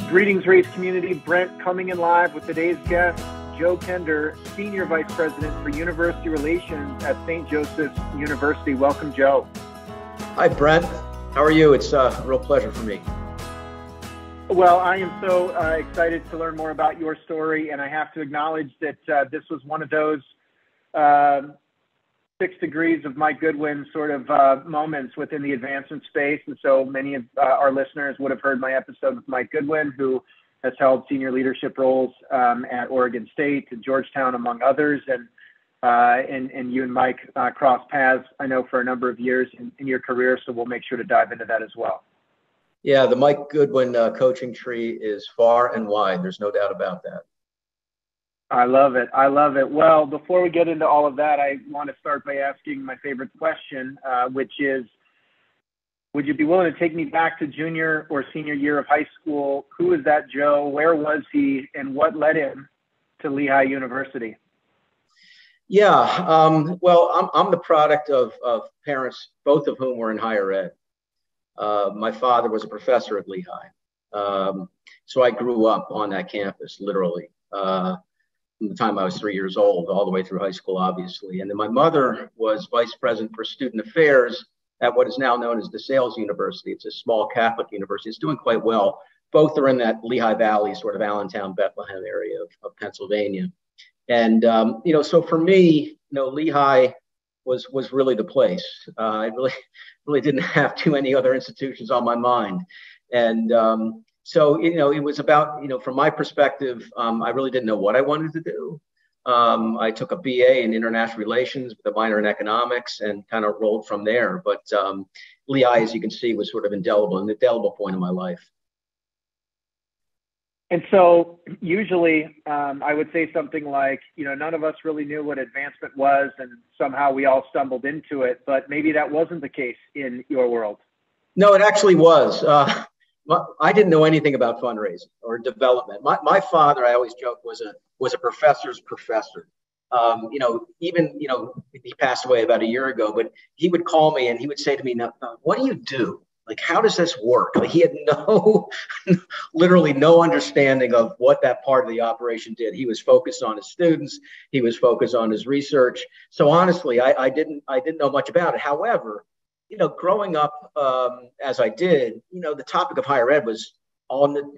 Greetings, race community. Brent coming in live with today's guest, Joe Kender, Senior Vice President for University Relations at St. Joseph's University. Welcome, Joe. Hi, Brent. How are you? It's a real pleasure for me. Well, I am so excited to learn more about your story, and I have to acknowledge that this was one of those 6 degrees of Mike Goodwin sort of moments within the advancement space. And so many of our listeners would have heard my episode with Mike Goodwin, who has held senior leadership roles at Oregon State and Georgetown, among others. And you and Mike crossed paths, I know, for a number of years in your career. So we'll make sure to dive into that as well. Yeah, the Mike Goodwin coaching tree is far and wide. There's no doubt about that. I love it. I love it. Well, before we get into all of that, I want to start by asking my favorite question, which is, would you be willing to take me back to junior or senior year of high school? Who is that Joe? Where was he? And what led him to Lehigh University? Yeah, well, I'm the product of parents, both of whom were in higher ed. My father was a professor at Lehigh. So I grew up on that campus, literally. From the time I was 3 years old, all the way through high school, obviously. And then my mother was vice president for student affairs at what is now known as DeSales University. It's a small Catholic university. It's doing quite well. Both are in that Lehigh Valley, sort of Allentown, Bethlehem area of Pennsylvania. And, so for me, Lehigh was really the place. I really didn't have too many other institutions on my mind. And, So, it was about, from my perspective, I really didn't know what I wanted to do. I took a BA in international relations with a minor in economics and kind of rolled from there. But Lehigh, as you can see, was sort of an indelible point in my life. And so usually I would say something like, none of us really knew what advancement was, and somehow we all stumbled into it. But maybe that wasn't the case in your world. No, it actually was. I didn't know anything about fundraising or development. My father, I always joke, was a professor's professor. He passed away about a year ago, but he would call me and he would say to me, now, what do you do? Like, how does this work? Like, he had literally no understanding of what that part of the operation did. He was focused on his students. He was focused on his research. So honestly, I didn't know much about it. However, growing up as I did, the topic of higher ed was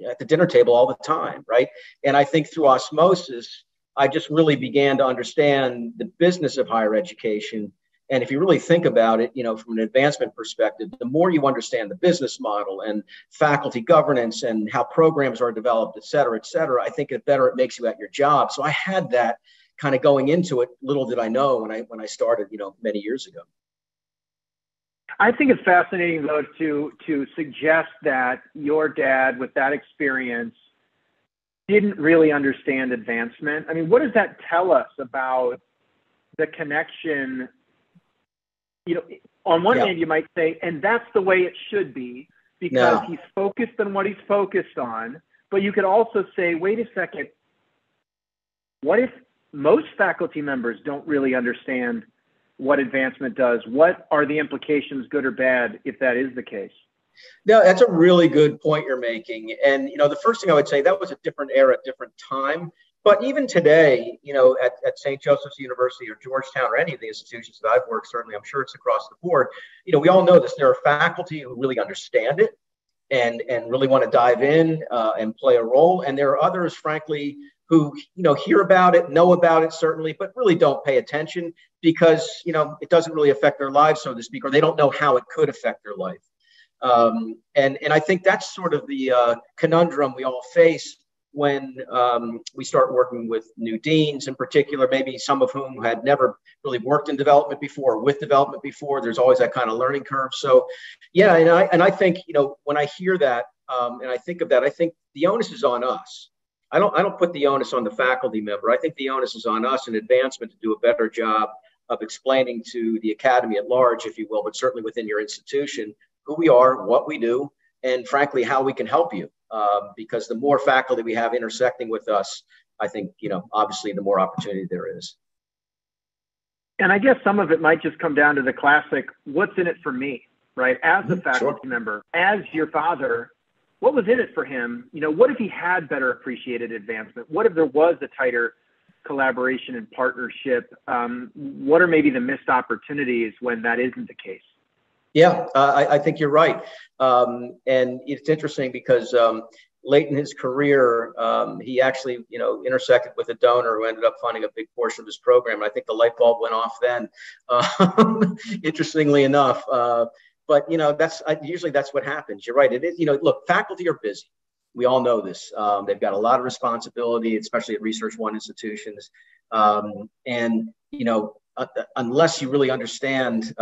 at the dinner table all the time, right? And I think through osmosis, I just really began to understand the business of higher education. And if you really think about it, from an advancement perspective, the more you understand the business model and faculty governance and how programs are developed, et cetera, I think the better it makes you at your job. So I had that kind of going into it. Little did I know when I started, many years ago. I think it's fascinating, though, to suggest that your dad, with that experience, didn't really understand advancement. I mean, what does that tell us about the connection? On one hand, you might say, and that's the way it should be, because he's focused on what he's focused on. But you could also say, wait a second, what if most faculty members don't really understand what advancement does? What are the implications, good or bad, if that is the case? No, that's a really good point you're making. And, the first thing I would say, that was a different era, different time. But even today, at St. Joseph's University or Georgetown or any of the institutions that I've worked, certainly, I'm sure it's across the board, we all know this. There are faculty who really understand it and really want to dive in and play a role. And there are others, frankly, who, hear about it, know about it, certainly, but really don't pay attention because, it doesn't really affect their lives, so to speak, or they don't know how it could affect their life. And I think that's sort of the conundrum we all face when we start working with new deans in particular, maybe some of whom had never really worked in development before, or with development before. There's always that kind of learning curve. So, yeah, and I think, when I hear that and I think of that, I think the onus is on us. I don't put the onus on the faculty member. I think the onus is on us in advancement to do a better job of explaining to the academy at large, if you will, but certainly within your institution, who we are, what we do, and frankly, how we can help you. Because the more faculty we have intersecting with us, I think, obviously the more opportunity there is. And I guess some of it might just come down to the classic, what's in it for me, right? As a faculty member, as your father, what was in it for him? You know, what if he had better appreciated advancement? What if there was a tighter collaboration and partnership? What are maybe the missed opportunities when that isn't the case? Yeah, I think you're right. And it's interesting because late in his career, he actually, intersected with a donor who ended up funding a big portion of his program. And I think the light bulb went off then, interestingly enough. But, usually that's what happens. You're right. It is, look, faculty are busy. We all know this. They've got a lot of responsibility, especially at Research One institutions. Unless you really understand,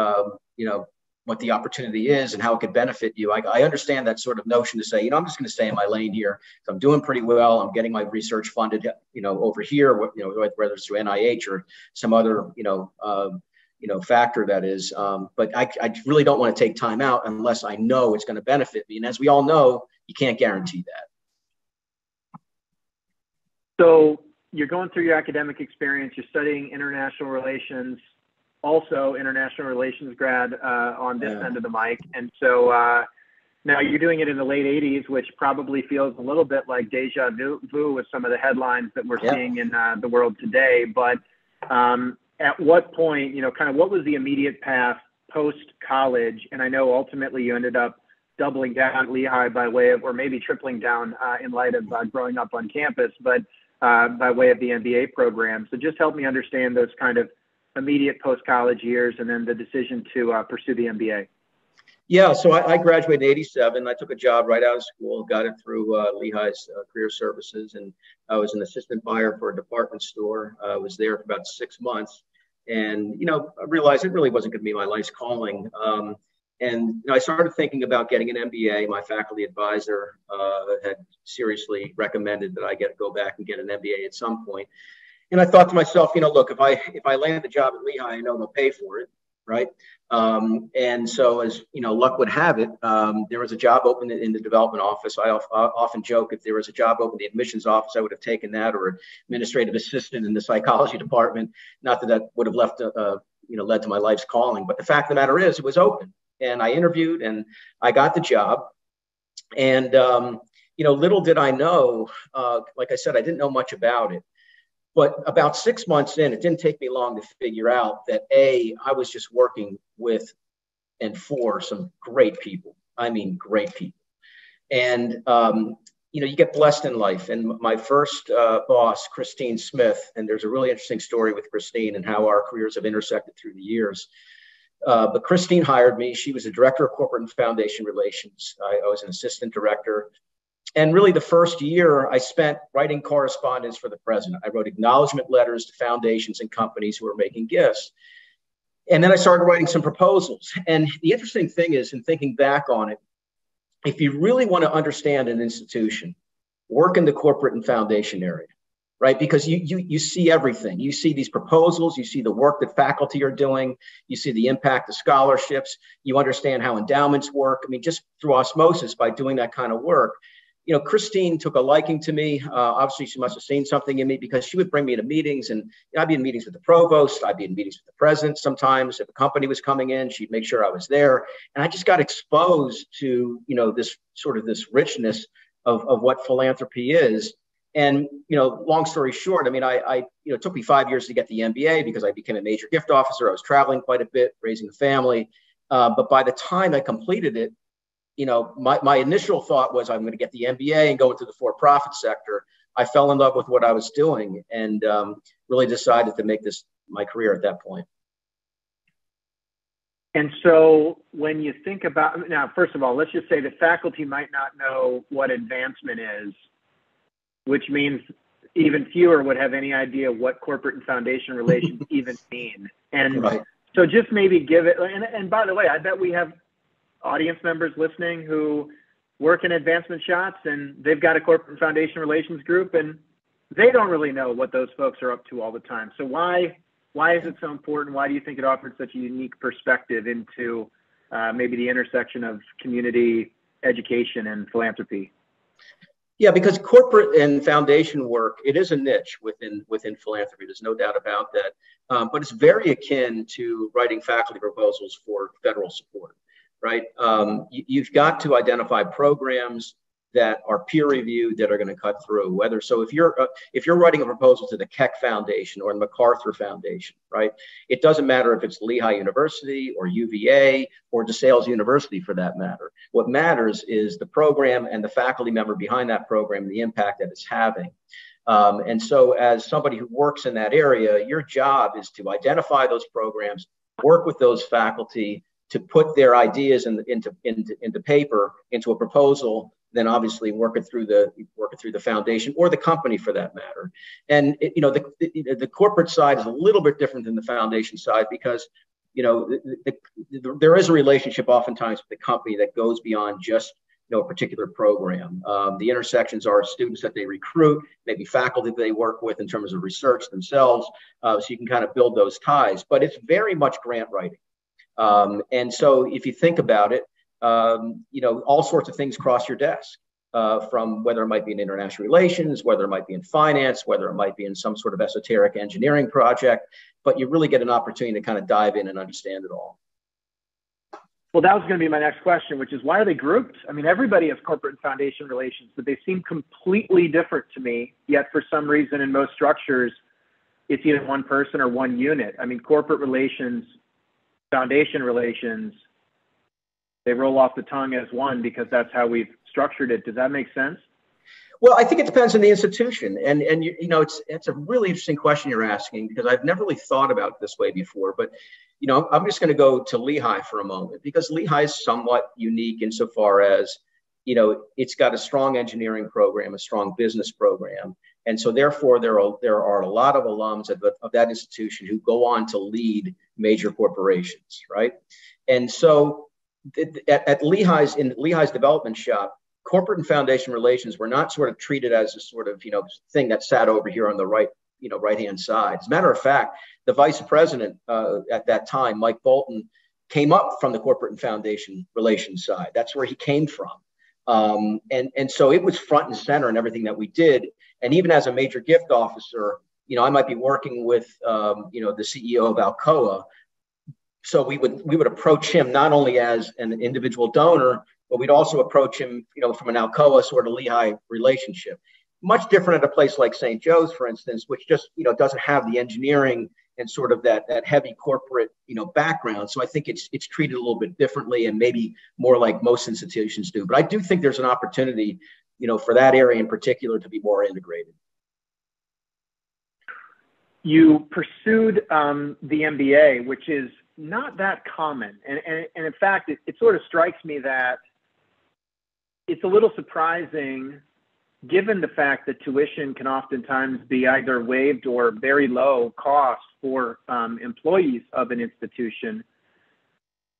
what the opportunity is and how it could benefit you. I understand that sort of notion to say, I'm just going to stay in my lane here. So I'm doing pretty well. I'm getting my research funded, over here, whether it's through NIH or some other, factor that is. But I really don't want to take time out unless I know it's going to benefit me. And as we all know, you can't guarantee that. So you're going through your academic experience, you're studying international relations, also international relations grad on this end of the mic. And so now you're doing it in the late 80s, which probably feels a little bit like deja vu with some of the headlines that we're seeing in the world today. But at what point, kind of what was the immediate path post-college? And I know ultimately you ended up doubling down at Lehigh by way of, or maybe tripling down in light of growing up on campus, but by way of the MBA program. So just help me understand those kind of immediate post-college years and then the decision to pursue the MBA. Yeah, so I graduated in '87. I took a job right out of school, got it through Lehigh's Career Services, and I was an assistant buyer for a department store. I was there for about 6 months, and I realized it really wasn't going to be my life's calling. I started thinking about getting an MBA. My faculty advisor had seriously recommended that I go back and get an MBA at some point. And I thought to myself, look, if I land the job at Lehigh, I know they'll pay for it, right? And so, as luck would have it, there was a job open in the development office. I often joke, if there was a job open in the admissions office, I would have taken that, or administrative assistant in the psychology department. Not that would have led to my life's calling, but the fact of the matter is, it was open, and I interviewed, and I got the job. And little did I know, like I said, I didn't know much about it. But about 6 months in, it didn't take me long to figure out that I was just working with and for some great people. I mean, great people. And, you get blessed in life. And my first boss, Christine Smith, and there's a really interesting story with Christine and how our careers have intersected through the years. But Christine hired me. She was a director of corporate and foundation relations. I was an assistant director. And really, the first year I spent writing correspondence for the president. I wrote acknowledgement letters to foundations and companies who were making gifts. And then I started writing some proposals. And the interesting thing is, in thinking back on it, if you really want to understand an institution, work in the corporate and foundation area, right? Because you see everything. You see these proposals, you see the work that faculty are doing, you see the impact of scholarships, you understand how endowments work. I mean, just through osmosis, by doing that kind of work. Christine took a liking to me. Obviously, she must have seen something in me, because she would bring me to meetings, and I'd be in meetings with the provost. I'd be in meetings with the president sometimes. If a company was coming in, she'd make sure I was there. And I just got exposed to, this richness of what philanthropy is. And, long story short, I mean, it took me 5 years to get the MBA because I became a major gift officer. I was traveling quite a bit, raising a family. But by the time I completed it, my initial thought was I'm going to get the MBA and go into the for-profit sector. I fell in love with what I was doing and really decided to make this my career at that point. And so when you think about, now, first of all, let's just say the faculty might not know what advancement is, which means even fewer would have any idea what corporate and foundation relations even mean. And so just maybe give it, and by the way, I bet we have audience members listening who work in advancement shots, and they've got a corporate foundation relations group, and they don't really know what those folks are up to all the time. So why is it so important? Why do you think it offers such a unique perspective into maybe the intersection of community education and philanthropy? Yeah, because corporate and foundation work, it is a niche within philanthropy. There's no doubt about that. But it's very akin to writing faculty proposals for federal support. Right. You've got to identify programs, that are peer reviewed, that are going to cut through. Whether so, if you're writing a proposal to the Keck Foundation or the MacArthur Foundation, right? It doesn't matter if it's Lehigh University or UVA or DeSales University for that matter. What matters is the program and the faculty member behind that program and the impact that it's having. And so, as somebody who works in that area, your job is to identify those programs, work with those faculty to put their ideas into paper, into a proposal. Then obviously work it through the foundation or the company for that matter. And the corporate side is a little bit different than the foundation side because there is a relationship oftentimes with the company that goes beyond just a particular program. The intersections are students that they recruit, maybe faculty that they work with in terms of research themselves. So you can kind of build those ties, but it's very much grant writing. And so if you think about it, all sorts of things cross your desk, from whether it might be in international relations, whether it might be in finance, whether it might be in some sort of esoteric engineering project, but you really get an opportunity to kind of dive in and understand it all. Well, that was going to be my next question, which is why are they grouped? I mean, everybody has corporate and foundation relations, but they seem completely different to me. Yet for some reason in most structures, it's either one person or one unit. I mean, corporate relations, foundation relations, they roll off the tongue as one because that's how we've structured it. Does that make sense? Well, I think it depends on the institution. And it's a really interesting question you're asking because I've never really thought about it this way before. But, I'm just going to go to Lehigh for a moment because Lehigh is somewhat unique insofar as, it's got a strong engineering program, a strong business program. And so therefore, there are a lot of alums of that institution who go on to lead major corporations, right? And so at Lehigh's development shop, corporate and foundation relations were not sort of treated as a sort of, thing that sat over here on the right-hand side. As a matter of fact, the vice president at that time, Mike Bolton, came up from the corporate and foundation relations side. That's where he came from. And so it was front and center in everything that we did. And even as a major gift officer, I might be working with, the CEO of Alcoa. So we would approach him not only as an individual donor, but we'd also approach him, from an Alcoa sort of Lehigh relationship. Much different at a place like St. Joe's, for instance, which just, doesn't have the engineering and sort of that heavy corporate, background. So I think it's treated a little bit differently and maybe more like most institutions do. But I do think there's an opportunity, for that area in particular to be more integrated. You pursued the MBA, which is not that common. And in fact, it sort of strikes me that it's a little surprising given the fact that tuition can oftentimes be either waived or very low cost for employees of an institution.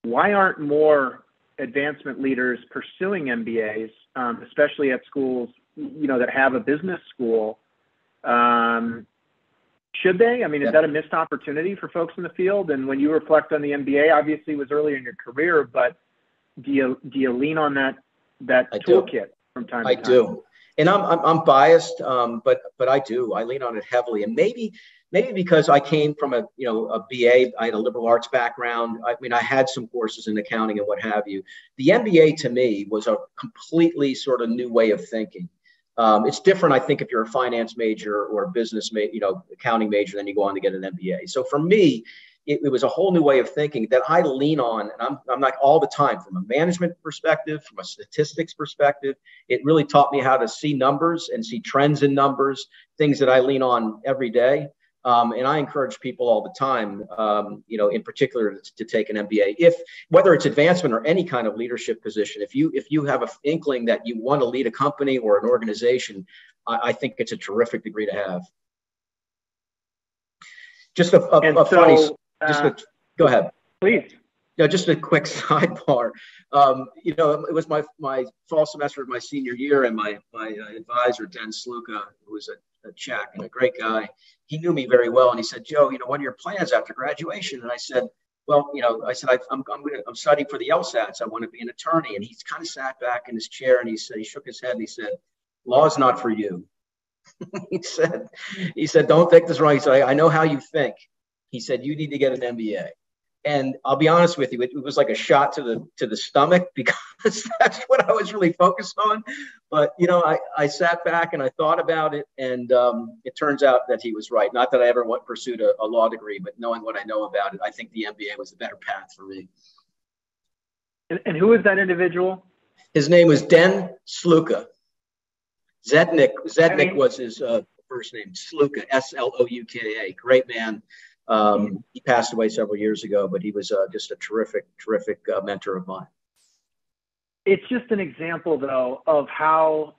Why aren't more advancement leaders pursuing MBAs, especially at schools, that have a business school? Should they? I mean, is that a missed opportunity for folks in the field? And when you reflect on the MBA, obviously it was earlier in your career, but do you lean on that toolkit from time to time? I do. And I'm biased, but I do. I lean on it heavily. And maybe because I came from a BA, I had a liberal arts background. I mean, I had some courses in accounting and what have you. The MBA to me was a completely sort of new way of thinking. It's different, I think, if you're a finance major or a business, accounting major, then you go on to get an MBA. So for me, it was a whole new way of thinking that I lean on, and I'm like all the time from a management perspective, from a statistics perspective. It really taught me how to see numbers and see trends in numbers, things that I lean on every day. And I encourage people all the time, in particular to take an MBA, whether it's advancement or any kind of leadership position. If you have an inkling that you want to lead a company or an organization, I think it's a terrific degree to have. Just go ahead. Please. Just a quick sidebar. It was my fall semester of my senior year, and my advisor, Dan Sluka, who was a Czech and a great guy, he knew me very well, and he said, "Joe, what are your plans after graduation?" And I said, "Well, I'm studying for the LSATs. I want to be an attorney." And he kind of sat back in his chair and he shook his head and he said, "Law's not for you." he said, "Don't think this wrong." He said, "I know how you think." He said, "You need to get an MBA." And I'll be honest with you, it was like a shot to the stomach because that's what I was really focused on. But, I sat back and I thought about it, and it turns out that he was right. Not that I ever pursued a law degree, but knowing what I know about it, I think the MBA was the better path for me. And who is that individual? His name was Den Sluka. Zednik was his first name. Sluka, Sluka. Great man. He passed away several years ago, but he was just a terrific mentor of mine. It's just an example, though, of how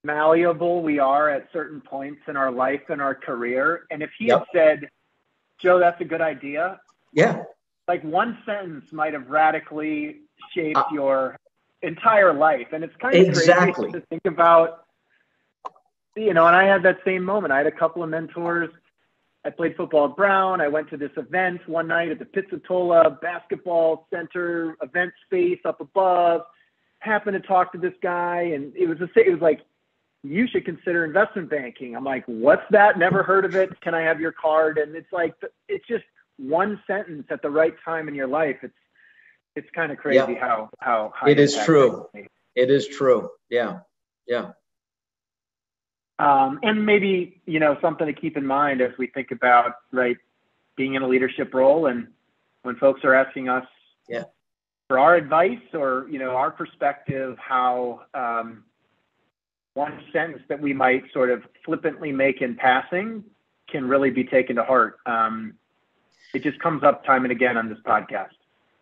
malleable we are at certain points in our life and our career. And if he had said, Joe, that's a good idea. Yeah. Like one sentence might have radically shaped your entire life. And it's kind of crazy to think about, and I had that same moment. I had a couple of mentors. I played football at Brown. I went to this event one night at the Pizzatola Basketball Center event space up above. Happened to talk to this guy, and it was like, you should consider investment banking. I'm like, what's that? Never heard of it. Can I have your card? And it's like, it's just one sentence at the right time in your life. It's kind of crazy how it is true. It is true. Yeah. And maybe, something to keep in mind as we think about, right, being in a leadership role, and when folks are asking us for our advice or, our perspective, how one sentence that we might sort of flippantly make in passing can really be taken to heart. It just comes up time and again on this podcast.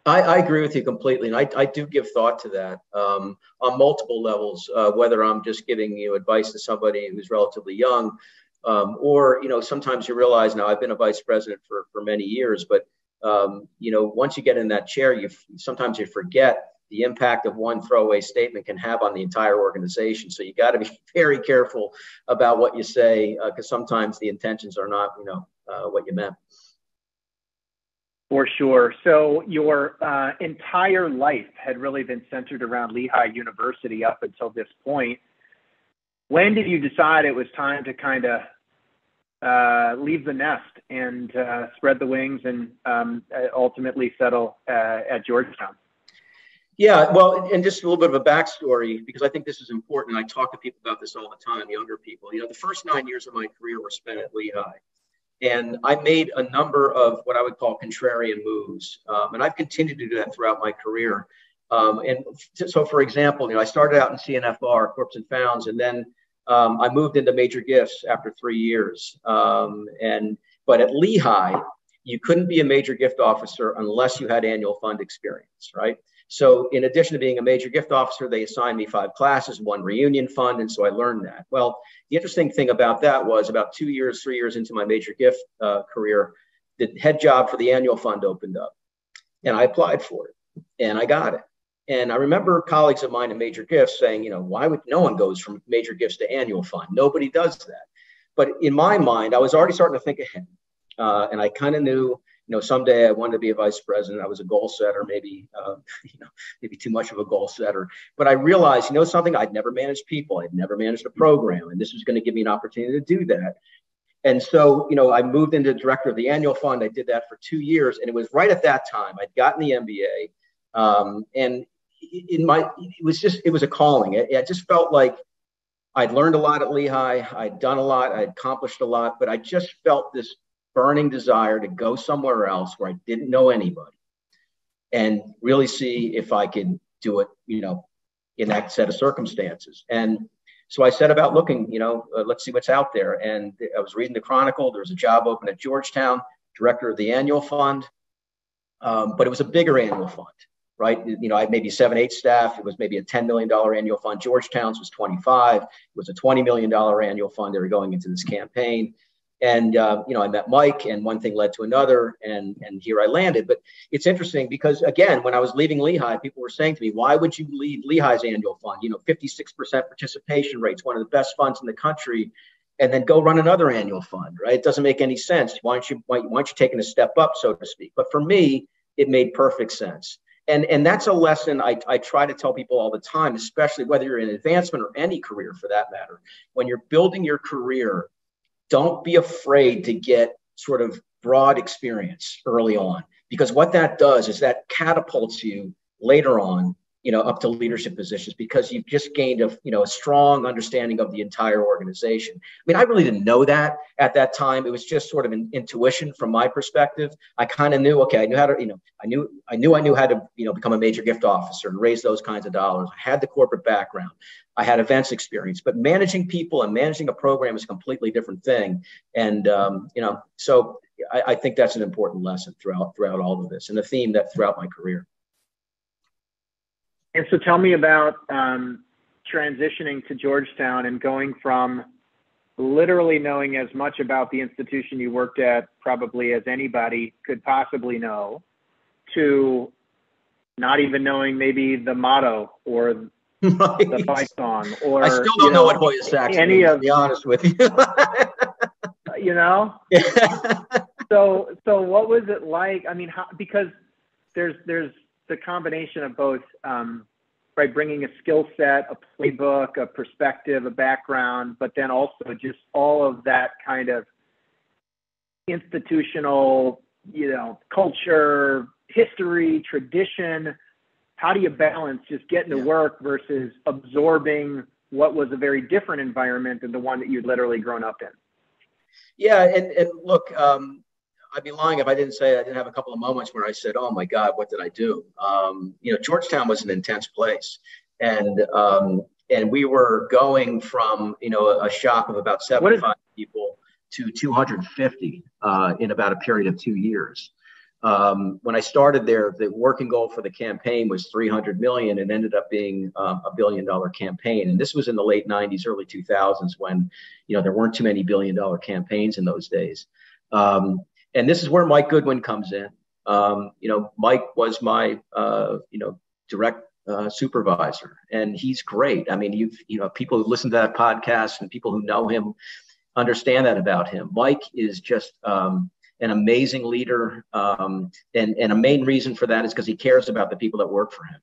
I agree with you completely. And I do give thought to that on multiple levels, whether I'm just giving advice to somebody who's relatively young, or, sometimes you realize now I've been a vice president for many years, but, once you get in that chair, sometimes you forget the impact of one throwaway statement can have on the entire organization. So you got to be very careful about what you say, because sometimes the intentions are not, what you meant. For sure. So your entire life had really been centered around Lehigh University up until this point. When did you decide it was time to kind of leave the nest and spread the wings and ultimately settle at Georgetown? Yeah, well, and just a little bit of a backstory, because I think this is important. I talk to people about this all the time, younger people. The first 9 years of my career were spent at Lehigh. And I made a number of what I would call contrarian moves. And I've continued to do that throughout my career. So, for example, I started out in CNFR, Corps and Founds, and then I moved into major gifts after 3 years. But at Lehigh, you couldn't be a major gift officer unless you had annual fund experience, right? So in addition to being a major gift officer, they assigned me 5 classes, 1 reunion fund. And so I learned that. Well, the interesting thing about that was about 3 years into my major gift career, the head job for the annual fund opened up, and I applied for it and I got it. And I remember colleagues of mine in major gifts saying, why would no one goes from major gifts to annual fund? Nobody does that. But in my mind, I was already starting to think ahead. And I kind of knew, someday I wanted to be a vice president. I was a goal setter, maybe too much of a goal setter. But I realized, something, I'd never managed people. I'd never managed a program. And this was going to give me an opportunity to do that. And so, I moved into director of the annual fund. I did that for 2 years. And it was right at that time I'd gotten the MBA. And it was a calling. It just felt like I'd learned a lot at Lehigh. I'd done a lot. I'd accomplished a lot. But I just felt this burning desire to go somewhere else where I didn't know anybody and really see if I could do it, in that set of circumstances. And so I set about looking, let's see what's out there. And I was reading the Chronicle. There was a job open at Georgetown, director of the annual fund. But it was a bigger annual fund, right? I had maybe 7, 8 staff. It was maybe a $10 million annual fund. Georgetown's was 25. It was a $20 million annual fund. They were going into this campaign. And, I met Mike, and one thing led to another, and here I landed. But it's interesting because, again, when I was leaving Lehigh, people were saying to me, why would you leave Lehigh's annual fund? 56% participation rates, one of the best funds in the country, and then go run another annual fund, right? It doesn't make any sense. Why aren't you taking a step up, so to speak? But for me, it made perfect sense. And that's a lesson I try to tell people all the time, especially whether you're in advancement or any career for that matter. When you're building your career, don't be afraid to get sort of broad experience early on. because what that does is that catapults you later on, up to leadership positions, because you've just gained a strong understanding of the entire organization. I mean, I really didn't know that at that time. It was just sort of an intuition from my perspective. I kind of knew, okay, I knew how to, I knew how to, become a major gift officer and raise those kinds of dollars. I had the corporate background. I had events experience, but managing people and managing a program is a completely different thing. And, so I think that's an important lesson throughout all of this, and a theme that throughout my career. And so tell me about transitioning to Georgetown and going from literally knowing as much about the institution you worked at probably as anybody could possibly know, to not even knowing maybe the motto or the fight song, or I still don't know what Hoya Sachs means, to be honest with you. So what was it like? I mean, because there's the combination of both, right, bringing a skill set, a playbook, a perspective, a background, but then also just all of that kind of institutional, culture, history, tradition. How do you balance just getting to work versus absorbing what was a very different environment than the one that you'd literally grown up in? Yeah, and look, I'd be lying if I didn't say I didn't have a couple of moments where I said, "Oh my God, what did I do?" Georgetown was an intense place, and we were going from a shop of about 75 people to 250 in about a period of 2 years. When I started there, the working goal for the campaign was 300 million, and ended up being a $1 billion campaign. And this was in the late 90s, early 2000s, when there weren't too many $1 billion campaigns in those days. And this is where Mike Goodwin comes in. Mike was my, direct supervisor, and he's great. I mean, people who listen to that podcast and people who know him understand that about him. Mike is just an amazing leader, and a main reason for that is because he cares about the people that work for him.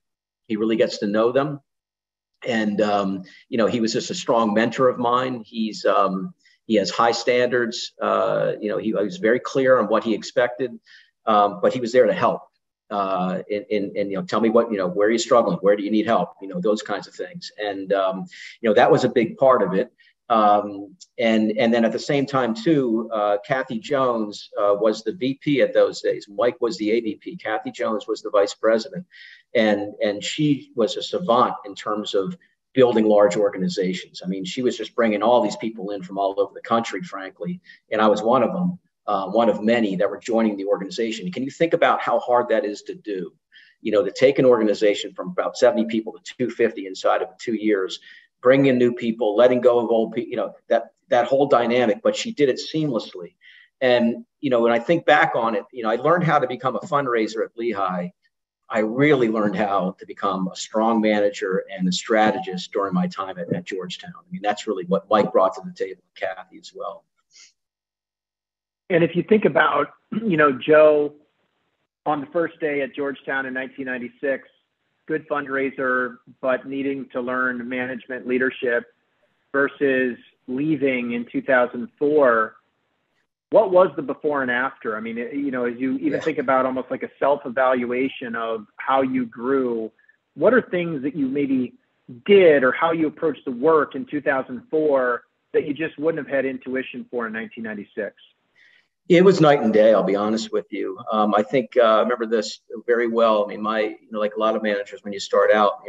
He really gets to know them, and he was just a strong mentor of mine. He has high standards. He was very clear on what he expected, but he was there to help. And tell me where are you struggling? Where do you need help? Those kinds of things. And, that was a big part of it. And then at the same time too, Kathy Jones was the VP at those days. Mike was the AVP. Kathy Jones was the vice president. And she was a savant in terms of building large organizations. I mean, she was just bringing all these people in from all over the country, frankly. And I was one of them, one of many that were joining the organization. Can you think about how hard that is to do? To take an organization from about 70 people to 250 inside of 2 years, bring in new people, letting go of old people, that whole dynamic, but she did it seamlessly. And, when I think back on it, I learned how to become a fundraiser at Lehigh. I really learned how to become a strong manager and a strategist during my time at Georgetown. I mean, that's really what Mike brought to the table, Kathy as well. And if you think about, Joe, on the first day at Georgetown in 1996, good fundraiser, but needing to learn management leadership, versus leaving in 2004, what was the before and after? I mean, as you even think about almost like a self-evaluation of how you grew, what are things that you maybe did or how you approached the work in 2004 that you just wouldn't have had intuition for in 1996? It was night and day, I'll be honest with you. I think I remember this very well. I mean, like a lot of managers, when you start out,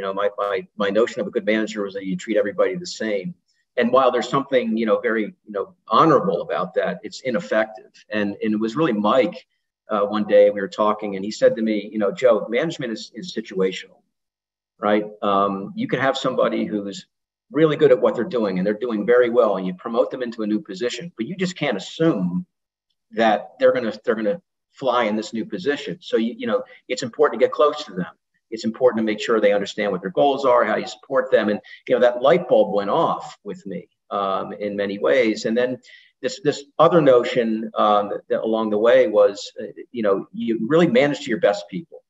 my notion of a good manager was that you treat everybody the same. And while there's something, very, honorable about that, it's ineffective. And it was really Mike, one day we were talking, and he said to me, Joe, management is situational, right? You can have somebody who's really good at what they're doing, and they're doing very well, and you promote them into a new position, but you just can't assume that they're gonna fly in this new position. So it's important to get close to them. It's important to make sure they understand what their goals are, how you support them. And, that light bulb went off with me in many ways. And then this other notion that along the way was, you really manage to your best people,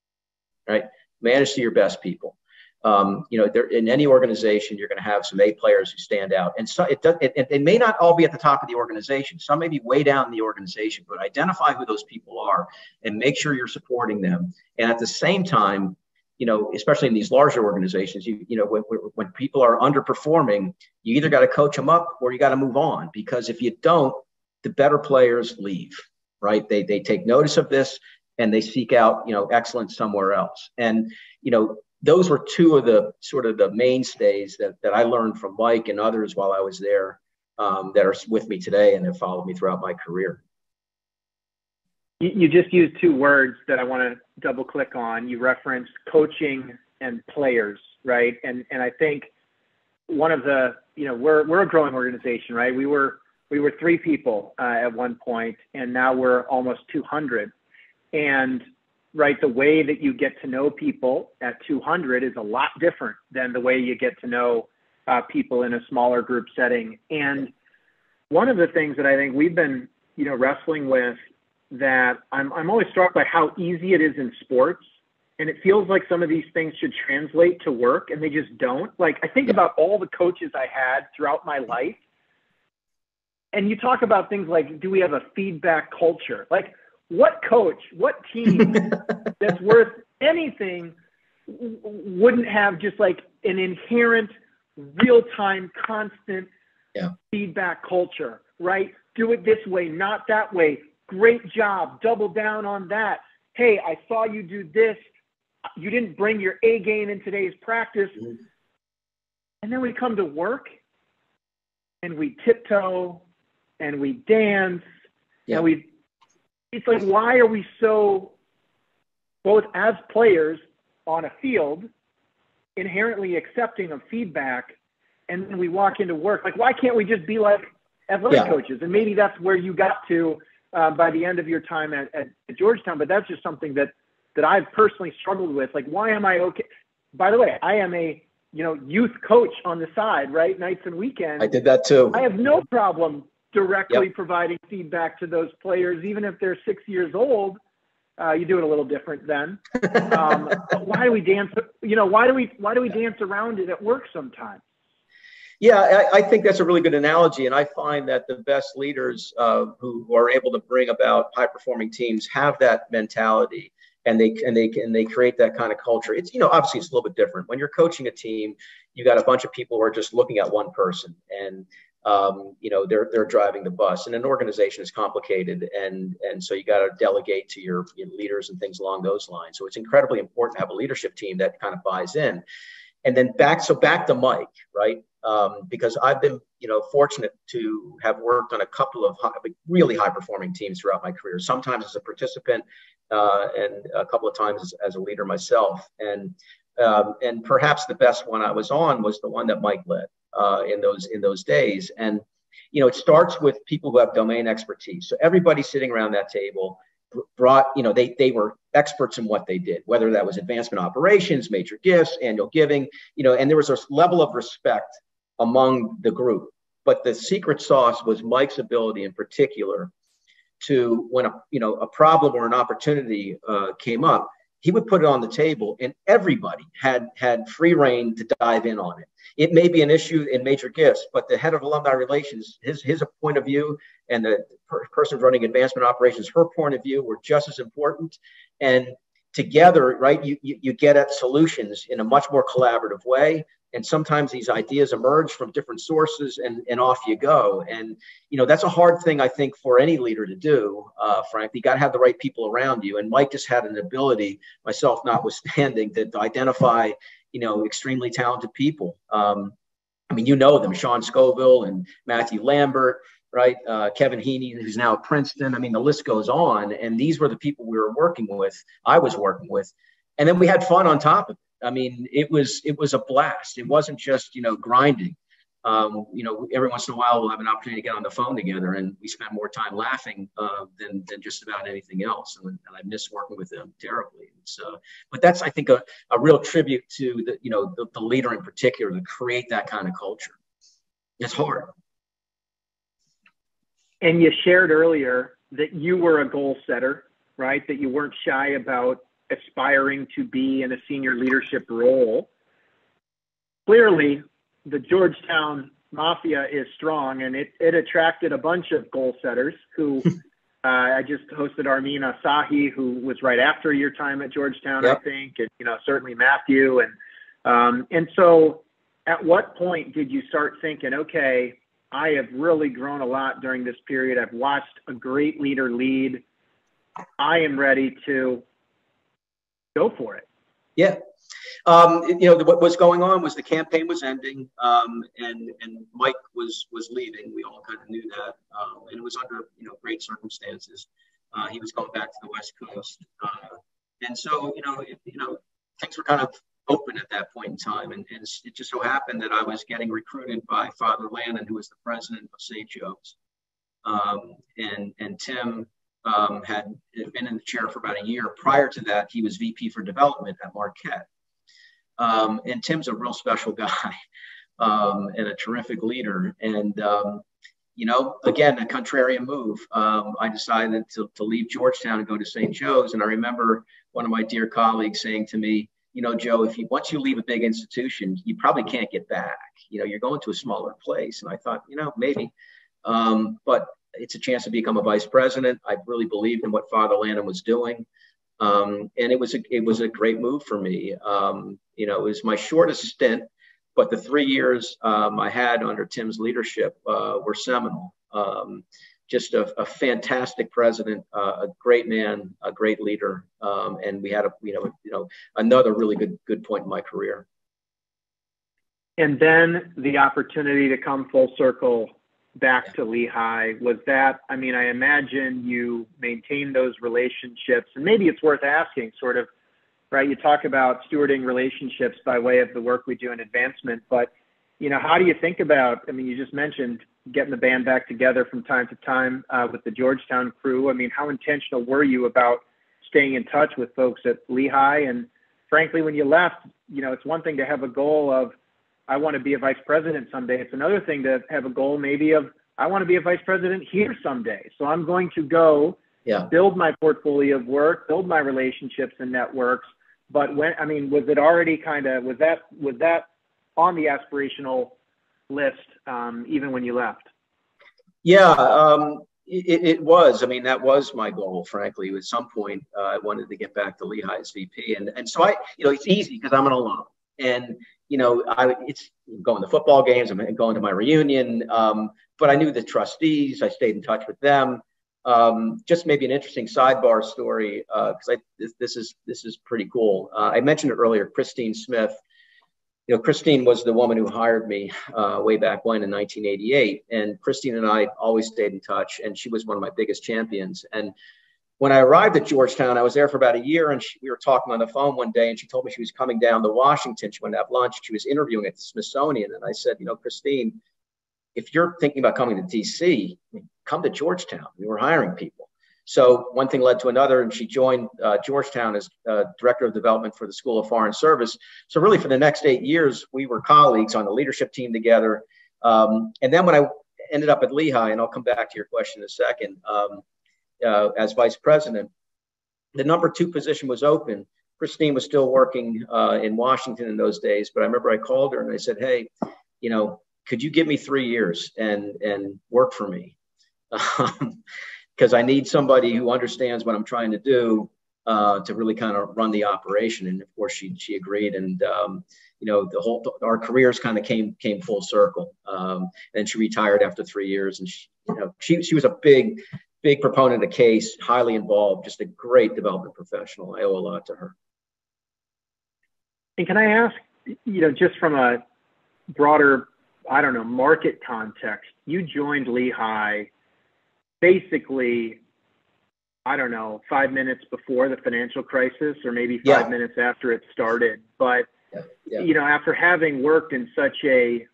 right? Manage to your best people. In any organization, you're going to have some A players who stand out, and so it may not all be at the top of the organization. Some may be way down in the organization, but identify who those people are and make sure you're supporting them. And at the same time, especially in these larger organizations, when people are underperforming, you either got to coach them up or you got to move on, because if you don't, the better players leave, right? They take notice of this and they seek out, excellence somewhere else. And, those were two of the sort of the mainstays that I learned from Mike and others while I was there, that are with me today and have followed me throughout my career. You just used two words that I want to double click on. You referenced coaching and players, right? And I think one of the, we're a growing organization, right? We were 3 people at one point, and now we're almost 200. And right, the way that you get to know people at 200 is a lot different than the way you get to know people in a smaller group setting. And one of the things that I think we've been, wrestling with, that I'm always struck by how easy it is in sports. And it feels like some of these things should translate to work, and they just don't. Like, I think about all the coaches I had throughout my life, and you talk about things like, do we have a feedback culture? Like, what coach, what team that's worth anything wouldn't have just like an inherent, real-time, constant feedback culture, right? Do it this way, not that way. Great job. Double down on that. Hey, I saw you do this. You didn't bring your A game in today's practice. And then we come to work and we tiptoe and we dance and it's like, why are we so, both as players on a field, inherently accepting of feedback, and then we walk into work? Like, why can't we just be like athletic coaches? And maybe that's where you got to by the end of your time at Georgetown, but that's just something that I've personally struggled with. Like, why am I okay? By the way, I am a youth coach on the side, right? Nights and weekends. I did that too. I have no problem directly providing feedback to those players, even if they're 6 years old. You do it a little different then. Why do we dance? Why do we dance around it at work sometimes? Yeah, I think that's a really good analogy, and I find that the best leaders who are able to bring about high-performing teams have that mentality, and they create that kind of culture. It's obviously it's a little bit different when you're coaching a team. You got a bunch of people who are just looking at one person, and they're driving the bus, and an organization is complicated, and so you got to delegate to your leaders and things along those lines. So it's incredibly important to have a leadership team that kind of buys in. And then back to Mike, right? Because I've been fortunate to have worked on a couple of really high performing teams throughout my career, sometimes as a participant and a couple of times as a leader myself. And perhaps the best one I was on was the one that Mike led in those days. And it starts with people who have domain expertise. So everybody sitting around that table brought, they were experts in what they did, whether that was advancement operations, major gifts, annual giving, and there was a level of respect among the group. But the secret sauce was Mike's ability in particular to, when a problem or an opportunity came up, he would put it on the table, and everybody had free reign to dive in on it. It may be an issue in major gifts, but the head of alumni relations, his point of view, and the person running advancement operations, her point of view were just as important. And together, right, you get at solutions in a much more collaborative way. And sometimes these ideas emerge from different sources, and off you go. And, that's a hard thing, I think, for any leader to do, frankly. You got to have the right people around you. And Mike just had an ability, myself notwithstanding, to identify, extremely talented people. Them, Sean Scoville and Matthew Lambert, right? Kevin Heaney, who's now at Princeton. The list goes on. And these were the people we were working with, I was working with. And then we had fun on top of it. It was a blast. It wasn't just, grinding. Every once in a while we'll have an opportunity to get on the phone together, and we spend more time laughing than just about anything else. And I miss working with them terribly. But that's, I think, a real tribute to the leader in particular, to create that kind of culture. It's hard. And you shared earlier that you were a goal setter, right? That you weren't shy about aspiring to be in a senior leadership role. clearly the Georgetown Mafia is strong, and it attracted a bunch of goal setters who I just hosted Armin Asahi, who was right after your time at Georgetown, I think, and certainly Matthew, and so at what point did you start thinking, okay, I have really grown a lot during this period. I've watched a great leader lead. I am ready to go for it. Yeah. What was going on was the campaign was ending, and Mike was leaving. We all kind of knew that, and it was under great circumstances. He was going back to the West Coast, and so things were kind of open at that point in time, and it just so happened that I was getting recruited by Father Lannon, who was the president of St. Joe's, and Tim had been in the chair for about a year. Prior to that, he was VP for development at Marquette. And Tim's a real special guy and a terrific leader. And, again, a contrarian move. I decided to leave Georgetown and go to St. Joe's. And I remember one of my dear colleagues saying to me, Joe, once you leave a big institution, you probably can't get back. You're going to a smaller place. And I thought, maybe. But it's a chance to become a vice president. I really believed in what Father Lannon was doing. And it was a great move for me. It was my shortest stint, but the 3 years I had under Tim's leadership were seminal. Just a fantastic president, a great man, a great leader, and we had another really good point in my career. And then the opportunity to come full circle back to Lehigh, was that, I imagine you maintained those relationships, and maybe it's worth asking sort of, right? You talk about stewarding relationships by way of the work we do in advancement, but, how do you think about, you just mentioned getting the band back together from time to time with the Georgetown crew. How intentional were you about staying in touch with folks at Lehigh? And frankly, when you left, it's one thing to have a goal of, I want to be a vice president someday. It's another thing to have a goal maybe of, I want to be a vice president here someday. So I'm going to go build my portfolio of work, build my relationships and networks. But was it already was that on the aspirational list even when you left? Yeah, it was. That was my goal, frankly. At some point, I wanted to get back to Lehigh as VP. And so it's easy because I'm an alum. And it's going to football games, I'm going to my reunion, but I knew the trustees, I stayed in touch with them. Just maybe an interesting sidebar story, because this is pretty cool. I mentioned it earlier, Christine Smith. Christine was the woman who hired me way back when in 1988, and Christine and I always stayed in touch, and she was one of my biggest champions. And when I arrived at Georgetown, I was there for about a year, and we were talking on the phone one day, and she told me she was coming down to Washington. She wanted to have lunch. She was interviewing at the Smithsonian. And I said, Christine, if you're thinking about coming to DC, come to Georgetown. We were hiring people. So one thing led to another, and she joined Georgetown as Director of Development for the School of Foreign Service. So really for the next 8 years, we were colleagues on the leadership team together. And then when I ended up at Lehigh, and I'll come back to your question in a second, as vice president, the number 2 position was open. Christine was still working in Washington in those days, but I remember I called her and I said, hey, could you give me 3 years and work for me? Because I need somebody who understands what I'm trying to do to really kind of run the operation. And of course she agreed, and our careers kind of came full circle. And she retired after 3 years, and she was a big proponent of the case, highly involved, just a great development professional. I owe a lot to her. And can I ask, just from a broader, market context, you joined Lehigh basically, 5 minutes before the financial crisis, or maybe 5 minutes after it started. But, after having worked in such a,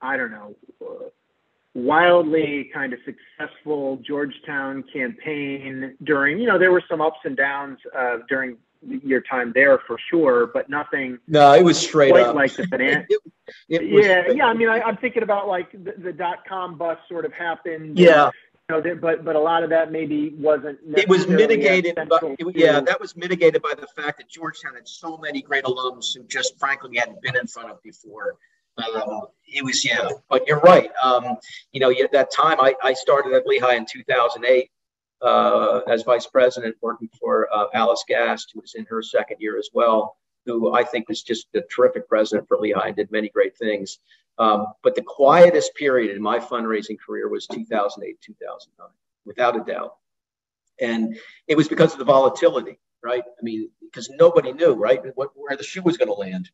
wildly kind of successful Georgetown campaign during, there were some ups and downs during your time there for sure, but nothing. No, it was straight up like the finance. I'm thinking about like the dot-com bust sort of happened. Yeah. But a lot of that maybe wasn't. It was mitigated, that was mitigated by the fact that Georgetown had so many great alums who just frankly we hadn't been in front of before. It was, yeah, but you're right. At that time, I started at Lehigh in 2008 as vice president, working for Alice Gast, who was in her second year as well, who I think was just a terrific president for Lehigh and did many great things. But the quietest period in my fundraising career was 2008, 2009, without a doubt. And it was because of the volatility, right? I mean, because nobody knew, right, where the shoe was going to land.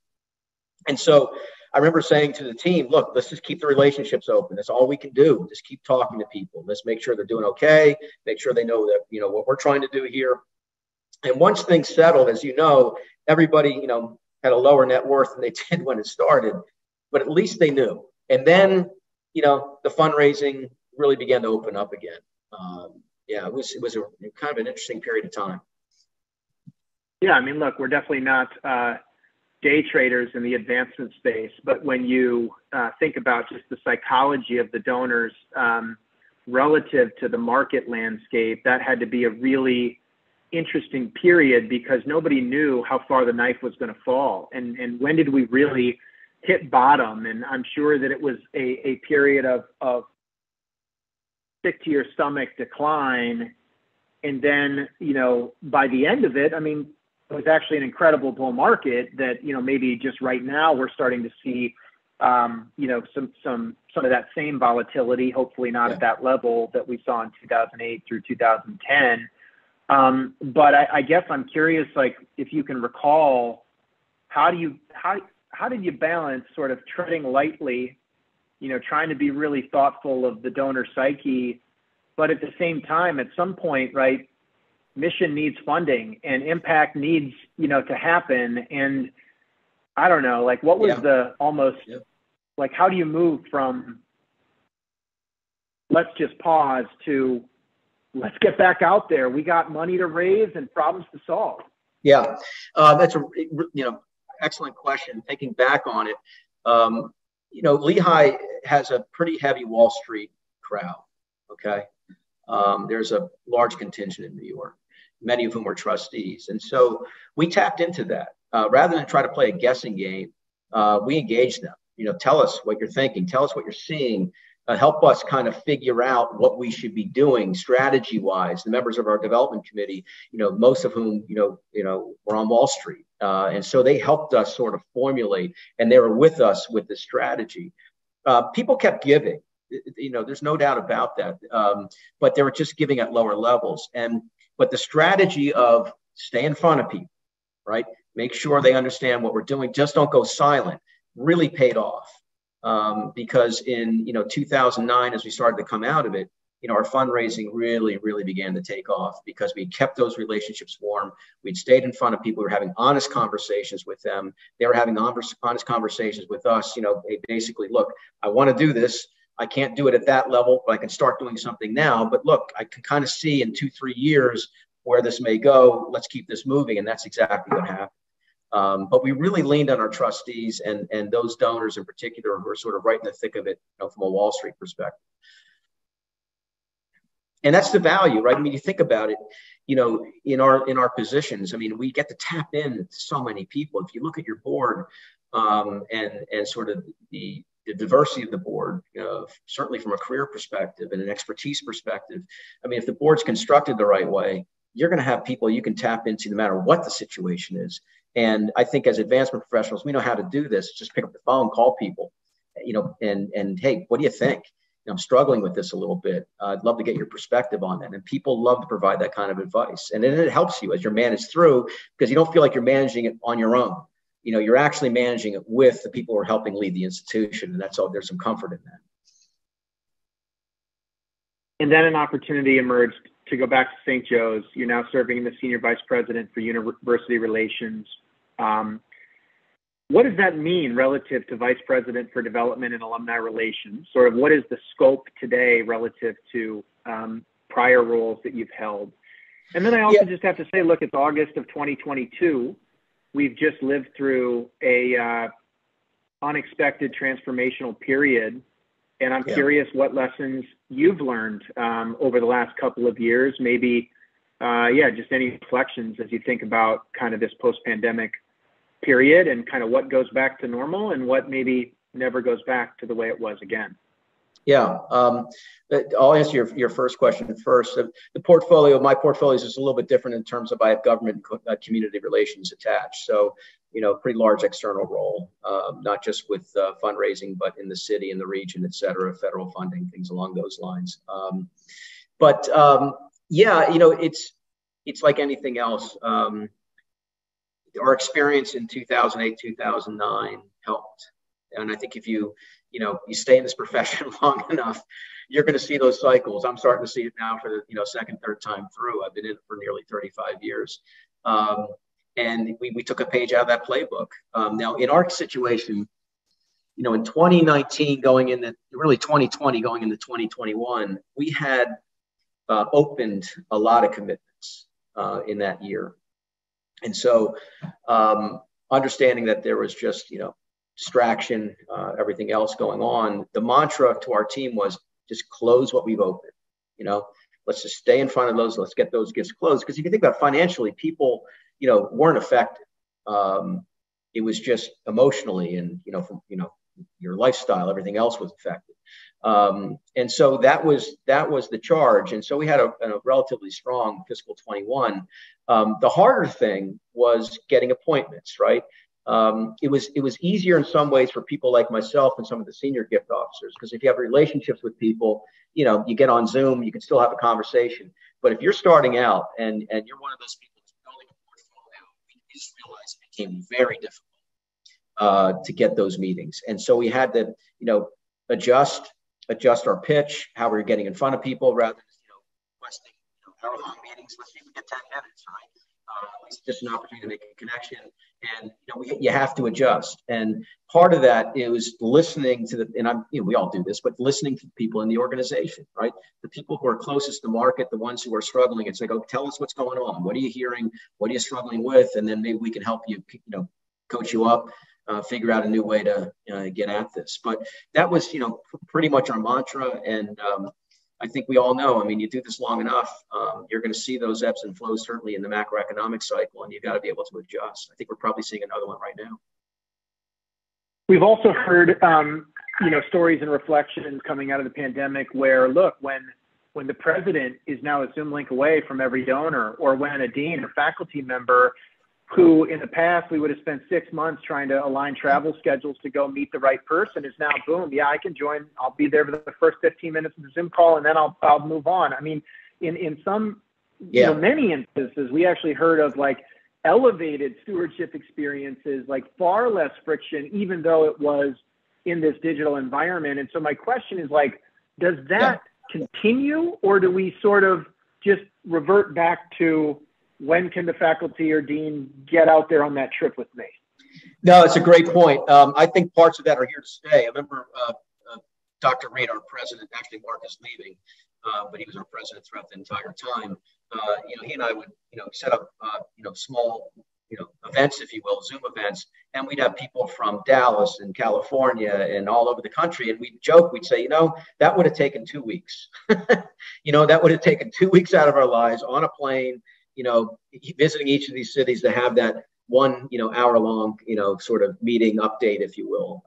And so I remember saying to the team, look, let's just keep the relationships open. That's all we can do. Just keep talking to people. Let's make sure they're doing okay. Make sure they know that, what we're trying to do here. And once things settled, as you know, everybody, had a lower net worth than they did when it started, but at least they knew. And then, the fundraising really began to open up again. It was a kind of an interesting period of time. Yeah, I mean, look, we're definitely not day traders in the advancement space, but when you think about just the psychology of the donors relative to the market landscape, that had to be a really interesting period because nobody knew how far the knife was going to fall. And when did we really hit bottom? And I'm sure that it was a period of sick to your stomach decline. And then, by the end of it, I mean, it was actually an incredible bull market that, maybe just right now we're starting to see, some of that same volatility, hopefully not at that level that we saw in 2008 through 2010. But I guess I'm curious, like, if you can recall, how did you balance sort of treading lightly, trying to be really thoughtful of the donor psyche, but at the same time, at some point, right, mission needs funding and impact needs, to happen. And I don't know, like, what was the almost like, how do you move from let's just pause to let's get back out there? We got money to raise and problems to solve. Yeah, that's a excellent question. Thinking back on it, Lehigh has a pretty heavy Wall Street crowd. Okay, there's a large contingent in New York, many of whom are trustees, and so we tapped into that. Rather than try to play a guessing game, we engaged them. Tell us what you're thinking. Tell us what you're seeing. Help us kind of figure out what we should be doing strategy-wise. The members of our development committee, most of whom, were on Wall Street. And so they helped us sort of formulate, and they were with us with the strategy. People kept giving, there's no doubt about that. But they were just giving at lower levels. But the strategy of stay in front of people, right? Make sure they understand what we're doing. Just don't go silent. Really paid off. Because in 2009, as we started to come out of it, our fundraising really, really began to take off because we kept those relationships warm. We'd stayed in front of people. We were having honest conversations with them. They were having honest conversations with us. Basically, look, I want to do this. I can't do it at that level, but I can start doing something now. But look, I can kind of see in 2-3 years where this may go. Let's keep this moving. And that's exactly what happened. But we really leaned on our trustees and those donors in particular who are sort of right in the thick of it, from a Wall Street perspective. And that's the value, right? I mean, you think about it, in our positions. I mean, we get to tap in so many people. If you look at your board and sort of the diversity of the board, certainly from a career perspective and an expertise perspective. I mean, if the board's constructed the right way, you're going to have people you can tap into no matter what the situation is. And I think as advancement professionals, we know how to do this. Just pick up the phone, call people, and hey, what do you think? I'm struggling with this a little bit. I'd love to get your perspective on that. And people love to provide that kind of advice. And then it helps you as you're managed through because you don't feel like you're managing it on your own. You're actually managing it with the people who are helping lead the institution. And that's all, there's some comfort in that. And then an opportunity emerged to go back to St. Joe's. You're now serving as the Senior Vice President for University Relations. What does that mean relative to Vice President for Development and Alumni Relations? Sort of what is the scope today relative to prior roles that you've held? And then I also just have to say, look, it's August of 2022. We've just lived through a unexpected transformational period. And I'm curious what lessons you've learned over the last couple of years, maybe, just any reflections as you think about kind of this post-pandemic period and kind of what goes back to normal and what maybe never goes back to the way it was again? Yeah, I'll answer your first question first. The portfolio, my portfolio is just a little bit different in terms of I have government and community relations attached. So, pretty large external role, not just with fundraising, but in the city, in the region, et cetera, federal funding, things along those lines. Yeah, it's like anything else. Our experience in 2008, 2009 helped. And I think if you stay in this profession long enough, you're going to see those cycles. I'm starting to see it now for the second, third time through. I've been in it for nearly 35 years. And we took a page out of that playbook. Now, in our situation, in 2019 going into really 2020 going into 2021, we had opened a lot of commitments in that year. And so understanding that there was just, distraction, everything else going on, the mantra to our team was just close what we've opened. Let's just stay in front of those. Let's get those gifts closed. Because if you think about financially, people, weren't affected. It was just emotionally and, from, your lifestyle, everything else was affected. And so that was the charge. And so we had a relatively strong fiscal 21. The harder thing was getting appointments, right? It was easier in some ways for people like myself and some of the senior gift officers, because if you have relationships with people, you get on Zoom, you can still have a conversation. But if you're starting out and you're one of those people that's building a portfolio, we just realized it became very difficult to get those meetings. And so we had to, adjust our pitch, how we were getting in front of people rather than, requesting hour-long meetings. Let's see if we get 10 minutes, right? It's just an opportunity to make a connection. And you have to adjust. And part of that is listening to we all do this, but listening to people in the organization, right? The people who are closest to market, the ones who are struggling. It's like, tell us what's going on. What are you hearing? What are you struggling with? And then maybe we can help you, coach you up, figure out a new way to get at this. But that was, pretty much our mantra. And I think we all know, you do this long enough, you're going to see those ebbs and flows, certainly in the macroeconomic cycle, and you've got to be able to adjust. I think we're probably seeing another one right now. We've also heard, stories and reflections coming out of the pandemic where, look, when the president is now a Zoom link away from every donor, or when a dean or faculty member who in the past we would have spent 6 months trying to align travel schedules to go meet the right person is now, boom, yeah, I can join. I'll be there for the first 15 minutes of the Zoom call, and then I'll move on. In some, many instances, we actually heard of elevated stewardship experiences, far less friction, even though it was in this digital environment. And so my question is does that continue, or do we sort of just revert back to when can the faculty or dean get out there on that trip with me? No, it's a great point. I think parts of that are here to stay. I remember Dr. Reed, our president, actually Mark is leaving, but he was our president throughout the entire time. He and I would, set up, small, events, if you will, Zoom events, and we'd have people from Dallas and California and all over the country. And we'd joke, we'd say, that would have taken 2 weeks. That would have taken 2 weeks out of our lives on a plane, visiting each of these cities to have that one, hour-long, sort of meeting update, if you will.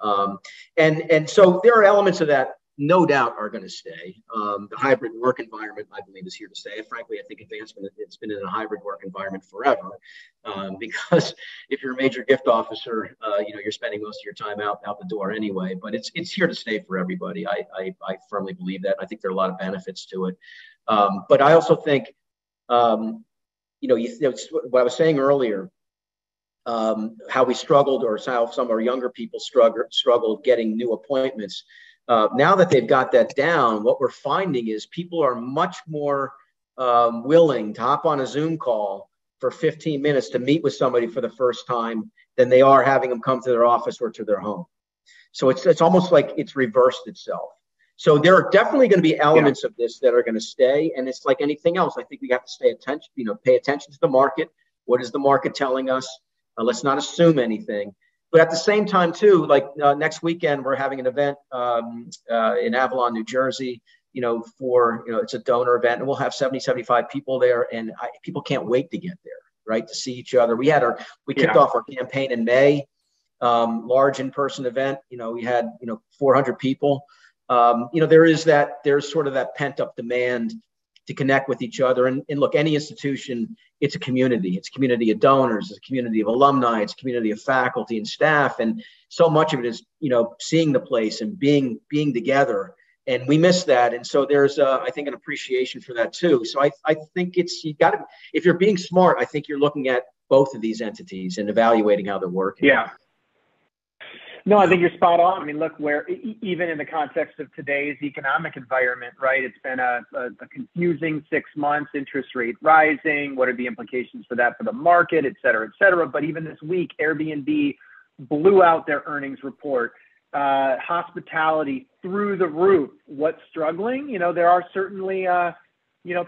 And so there are elements of that, no doubt, are going to stay. The hybrid work environment, I believe, is here to stay. Frankly, I think advancement, it's been in a hybrid work environment forever, because if you're a major gift officer, you're spending most of your time out the door anyway. But it's here to stay for everybody. I firmly believe that. I think there are a lot of benefits to it. But I also think, what I was saying earlier, how we struggled, or how some of our younger people struggled getting new appointments. Now that they've got that down, what we're finding is people are much more willing to hop on a Zoom call for 15 minutes to meet with somebody for the first time than they are having them come to their office or to their home. So it's almost like it's reversed itself. So there are definitely going to be elements of this that are going to stay. And it's like anything else. I think we have to pay attention to the market. What is the market telling us? Let's not assume anything. But at the same time, too, next weekend, we're having an event in Avalon, New Jersey, it's a donor event, and we'll have 75 people there. And people can't wait to get there, right? To see each other. We kicked off our campaign in May. large in-person event. We had 400 people. There's sort of that pent-up demand to connect with each other. And look, any institution, it's a community. It's a community of donors, it's a community of alumni, it's a community of faculty and staff. And so much of it is, seeing the place and being together. And we miss that. And so there's, I think, an appreciation for that too. So I think if you're being smart, I think you're looking at both of these entities and evaluating how they're working. Yeah. No, I think you're spot on. I mean, look, even in the context of today's economic environment, right? It's been a confusing 6 months, interest rate rising. What are the implications for that for the market, et cetera, et cetera. But even this week, Airbnb blew out their earnings report. Hospitality through the roof. What's struggling? There are certainly,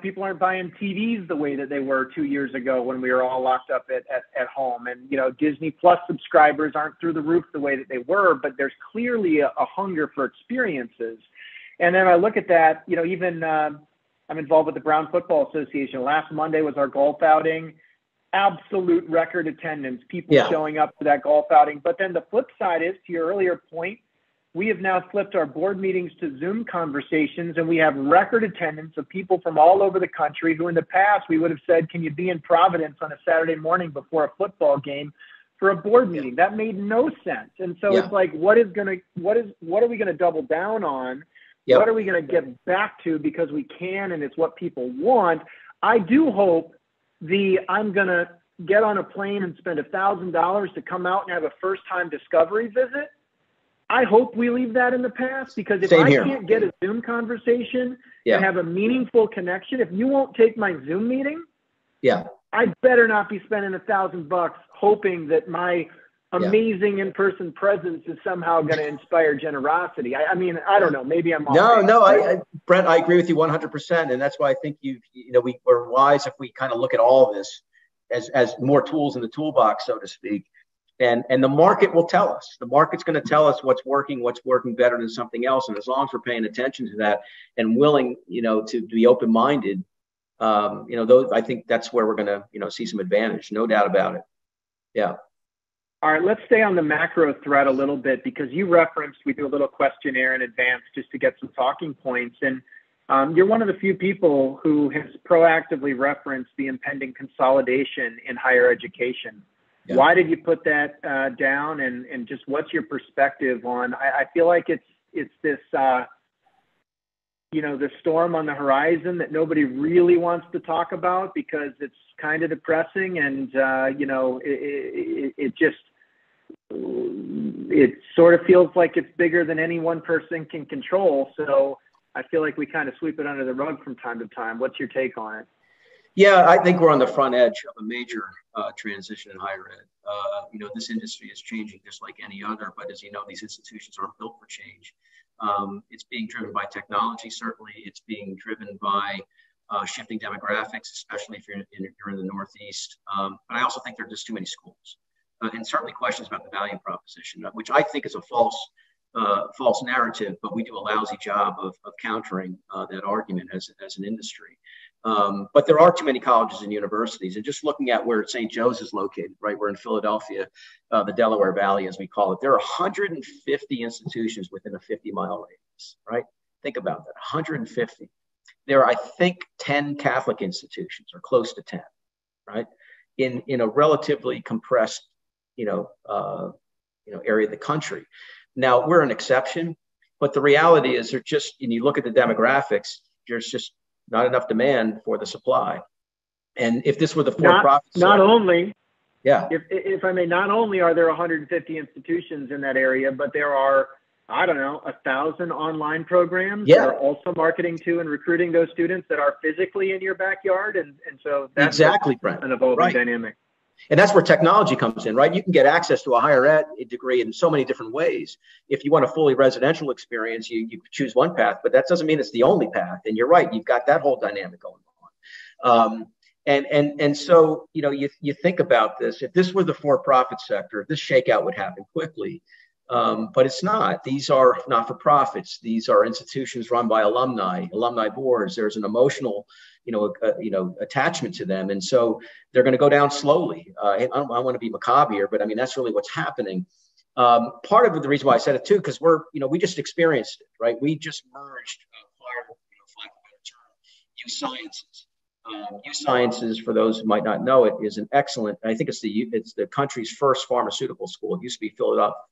people aren't buying TVs the way that they were 2 years ago when we were all locked up at home. And, Disney Plus subscribers aren't through the roof the way that they were, but there's clearly a hunger for experiences. And then I look at that, even I'm involved with the Brown Football Association. Last Monday was our golf outing. Absolute record attendance, people showing up for that golf outing. But then the flip side is, to your earlier point, we have now flipped our board meetings to Zoom conversations, and we have record attendance of people from all over the country who in the past we would have said, can you be in Providence on a Saturday morning before a football game for a board meeting? That made no sense. And so it's like, what are we going to double down on? Yep. What are we going to get back to because we can and it's what people want? I do hope I'm going to get on a plane and spend $1,000 to come out and have a first-time discovery visit. I hope we leave that in the past, because if I can't get a Zoom conversation and have a meaningful connection, if you won't take my Zoom meeting, I better not be spending $1,000 hoping that my amazing in-person presence is somehow going to inspire generosity. I mean, I don't know. Maybe I'm off. Brent, I agree with you 100%. And that's why I think we're wise if we kind of look at all of this as more tools in the toolbox, so to speak. And the market will tell us. The market's going to tell us what's working better than something else. And as long as we're paying attention to that and willing, to be open-minded, I think that's where we're going to, see some advantage. No doubt about it. Yeah. All right, let's stay on the macro thread a little bit, because you referenced, we do a little questionnaire in advance just to get some talking points. And you're one of the few people who has proactively referenced the impending consolidation in higher education. Yeah. Why did you put that down? And just what's your perspective on, I feel like it's this, the storm on the horizon that nobody really wants to talk about because it's kind of depressing. And, it sort of feels like it's bigger than any one person can control. So I feel like we kind of sweep it under the rug from time to time. What's your take on it? Yeah, I think we're on the front edge of a major transition in higher ed. This industry is changing just like any other, but as you know, these institutions aren't built for change. It's being driven by technology, certainly. It's being driven by shifting demographics, especially if you're in the Northeast. But I also think there are just too many schools. And certainly questions about the value proposition, which I think is a false narrative, but we do a lousy job of countering that argument as an industry. But there are too many colleges and universities. And just looking at where St. Joe's is located, right? We're in Philadelphia, the Delaware Valley, as we call it. There are 150 institutions within a 50-mile radius, right? Think about that, 150. There are, I think, 10 Catholic institutions, or close to 10, right? In a relatively compressed, area of the country. Now, we're an exception, but the reality is and you look at the demographics, there's just not enough demand for the supply. And if this were the for-profit if I may, not only are there 150 institutions in that area, but there are, 1,000 online programs that are also marketing to and recruiting those students that are physically in your backyard. And so that's exactly, Brent, an evolving dynamic. And that's where technology comes in, right? You can get access to a higher ed degree in so many different ways. If you want a fully residential experience, you choose one path, but that doesn't mean it's the only path. And you're right, you've got that whole dynamic going on. And so, you think about this. If this were the for-profit sector, this shakeout would happen quickly. But it's not. These are not-for-profits. These are institutions run by alumni boards. There's an emotional attachment to them. And so they're going to go down slowly. I don't want to be macabre here, but I mean, that's really what's happening. Part of the reason why I said it too, because we just experienced it, right? We just merged, acquired, for lack of a better term, U Sciences. U Sciences, for those who might not know it, is an excellent. I think it's the country's first pharmaceutical school. It used to be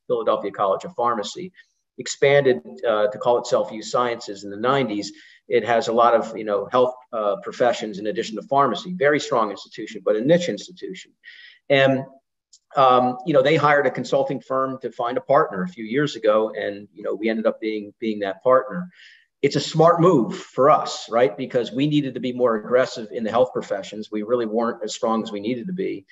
Philadelphia College of Pharmacy, expanded to call itself U Sciences in the 90s. It has a lot of health professions in addition to pharmacy. Very strong institution, but a niche institution. And they hired a consulting firm to find a partner a few years ago, and we ended up being that partner. It's a smart move for us, right? Because we needed to be more aggressive in the health professions. We really weren't as strong as we needed to be.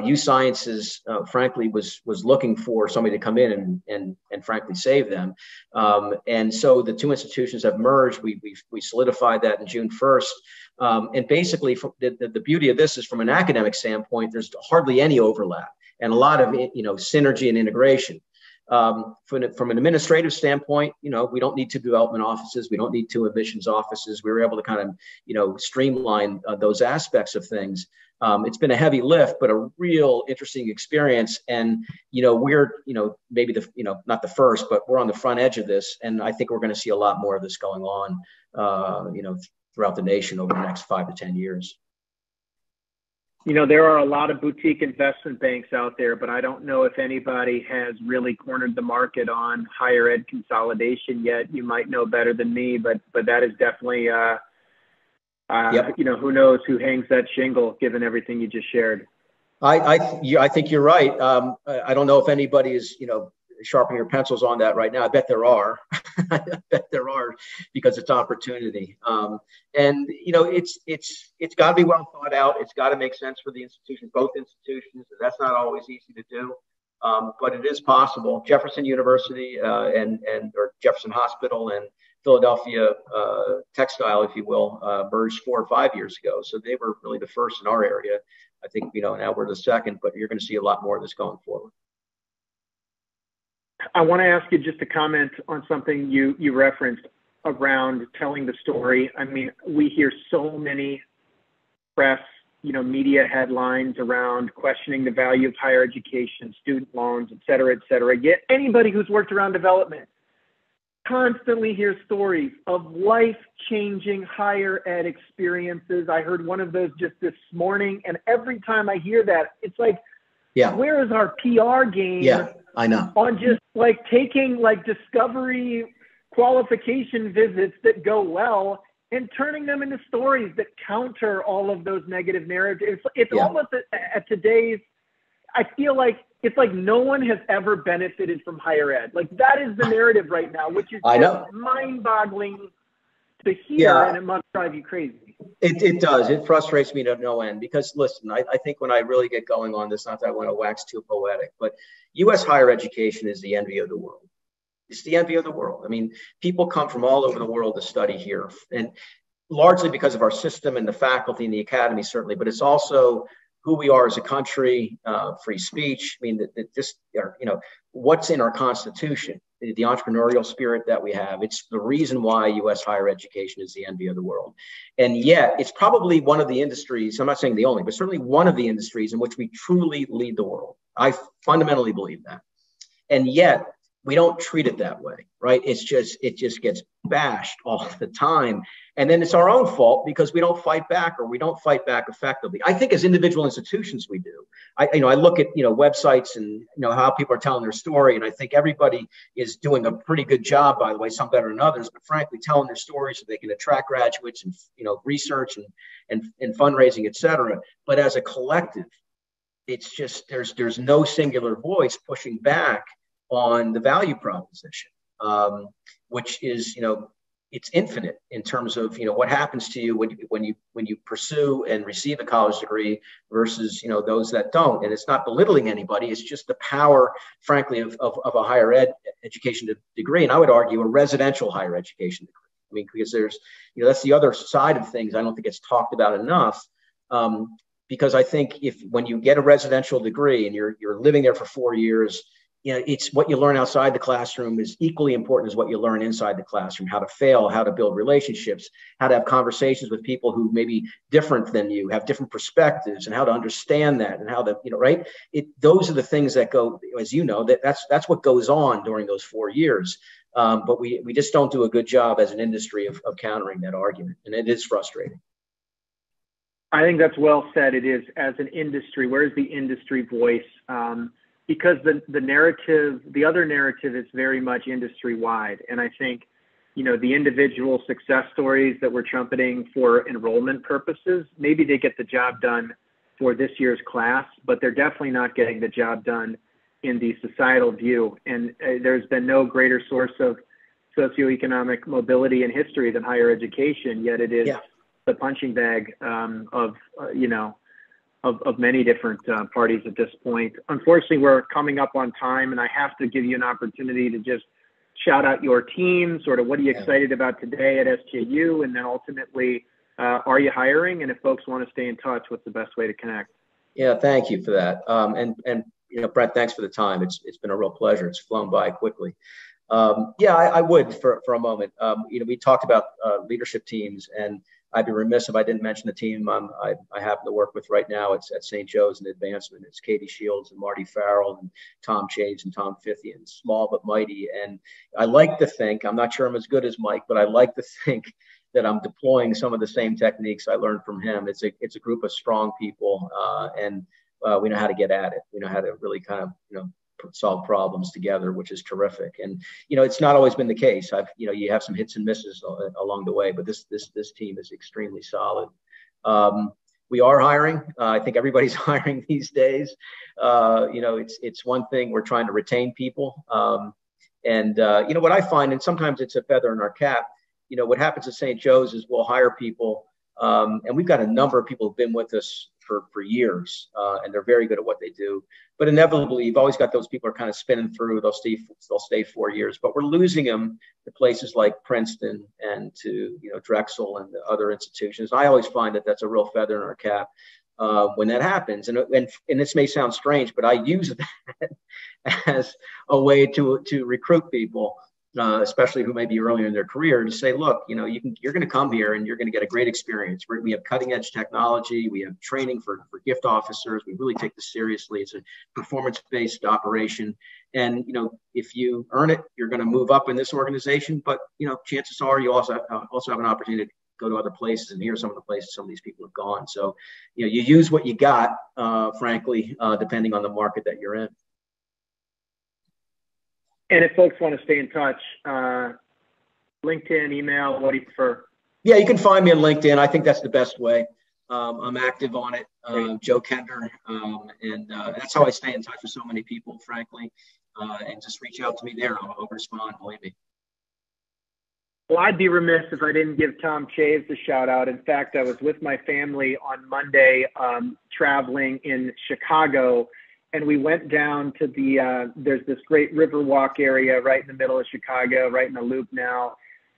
U Sciences, frankly, was looking for somebody to come in and frankly save them. And so the two institutions have merged. We solidified that in June 1st. And basically, the beauty of this is, from an academic standpoint, there's hardly any overlap and a lot of synergy and integration. From an administrative standpoint, we don't need two development offices. We don't need two admissions offices. We were able to kind of, streamline those aspects of things. It's been a heavy lift, but a real interesting experience. And, we're, maybe not the first, but we're on the front edge of this. And I think we're going to see a lot more of this going on, throughout the nation over the next 5 to 10 years. There are a lot of boutique investment banks out there, but I don't know if anybody has really cornered the market on higher ed consolidation yet. You might know better than me, but that is definitely, Yep. Who knows who hangs that shingle, given everything you just shared. I think you're right. I don't know if anybody is, sharpening your pencils on that right now. I bet there are. I bet there are, because it's opportunity. And it's got to be well thought out. It's got to make sense for the institutions, both institutions. That's not always easy to do, but it is possible. Jefferson University or Jefferson Hospital and Philadelphia Textile, if you will, merged 4 or 5 years ago. So they were really the first in our area. I think now we're the second, but you're going to see a lot more of this going forward. I want to ask you just to comment on something you referenced around telling the story. I mean, we hear so many press, media headlines around questioning the value of higher education, student loans, et cetera, et cetera. Yet anybody who's worked around development constantly hears stories of life-changing higher ed experiences. I heard one of those just this morning, and every time I hear that, it's like, where is our PR game? Yeah, I know. On just taking discovery qualification visits that go well and turning them into stories that counter all of those negative narratives. It's almost at today's, I feel like it's like no one has ever benefited from higher ed. That is the narrative right now, which is mind-boggling to hear, and it must drive you crazy. It does. It frustrates me to no end, because listen, I think when I really get going on this, not that I want to wax too poetic, but U.S. higher education is the envy of the world. It's the envy of the world. I mean, people come from all over the world to study here, and largely because of our system and the faculty and the academy, certainly, but it's also who we are as a country, free speech. I mean, what's in our Constitution, the entrepreneurial spirit that we have. It's the reason why U.S. higher education is the envy of the world. And yet it's probably one of the industries, I'm not saying the only, but certainly one of the industries in which we truly lead the world. I fundamentally believe that. And yet we don't treat it that way, right? It just gets bashed all the time. And then it's our own fault because we don't fight back, or we don't fight back effectively. I think as individual institutions, we do. I look at, websites and, how people are telling their story. And I think everybody is doing a pretty good job, by the way, some better than others, but frankly, telling their story so they can attract graduates and, research and fundraising, et cetera. But as a collective, it's just, there's no singular voice pushing back on the value proposition, which is, it's infinite in terms of, what happens to you when you pursue and receive a college degree versus, those that don't. And it's not belittling anybody. It's just the power, frankly, of a higher education degree. And I would argue a residential higher education degree. I mean, because there's, that's the other side of things. I don't think it's talked about enough. Because I think when you get a residential degree and you're living there for 4 years, it's what you learn outside the classroom is equally important as what you learn inside the classroom. How to fail, how to build relationships, how to have conversations with people who may be different than you, have different perspectives, and how to understand that, and how to, right? Those are the things that go, as you know, that's what goes on during those 4 years. But we just don't do a good job as an industry of countering that argument, and it is frustrating. I think that's well said. It is, as an industry, where's the industry voice? Because the narrative, the other narrative is very much industry wide. And I think, the individual success stories that we're trumpeting for enrollment purposes, maybe they get the job done for this year's class, but they're definitely not getting the job done in the societal view. And there's been no greater source of socioeconomic mobility in history than higher education, yet it is the punching bag of many different parties at this point. Unfortunately, we're coming up on time, and I have to give you an opportunity to just shout out your team, sort of what are you excited about today at SJU, and then ultimately, are you hiring? And if folks want to stay in touch, what's the best way to connect? Yeah, thank you for that. And Brett, thanks for the time. It's been a real pleasure. It's flown by quickly. I would for a moment. We talked about leadership teams, and I'd be remiss if I didn't mention the team I happen to work with right now. It's at St. Joe's in advancement. It's Katie Shields and Marty Farrell and Tom Chaves and Tom Fithian, small but mighty. And I like to think, I'm not sure I'm as good as Mike, but I like to think that I'm deploying some of the same techniques I learned from him. It's a group of strong people, and we know how to get at it. We know how to really kind of, solve problems together, which is terrific. And it's not always been the case. You have some hits and misses along the way, but this team is extremely solid. We are hiring. I think everybody's hiring these days. It's one thing, we're trying to retain people. What I find, and sometimes it's a feather in our cap, what happens at St. Joe's is we'll hire people, and we've got a number of people who've been with us for years, and they're very good at what they do. But inevitably, you've always got those people who are kind of spinning through. They'll stay 4 years, but we're losing them to places like Princeton and to Drexel and the other institutions. I always find that that's a real feather in our cap when that happens. And this may sound strange, but I use that as a way to recruit people, especially who may be earlier in their career, to say, look, you're going to come here and you're going to get a great experience. We have cutting edge technology. We have training for gift officers. We really take this seriously. It's a performance-based operation. And, if you earn it, you're going to move up in this organization. But, chances are you also have an opportunity to go to other places. And here are some of the places some of these people have gone. So, you use what you got, frankly, depending on the market that you're in. And if folks want to stay in touch, LinkedIn, email, what do you prefer? Yeah, you can find me on LinkedIn. I think that's the best way. I'm active on it, Joe Kender, and that's how I stay in touch with so many people, frankly. And just reach out to me there. I'll respond, believe me. Well, I'd be remiss if I didn't give Tom Chaves a shout out. In fact, I was with my family on Monday, traveling in Chicago. And we went down to there's this great Riverwalk area right in the middle of Chicago, right in the Loop now.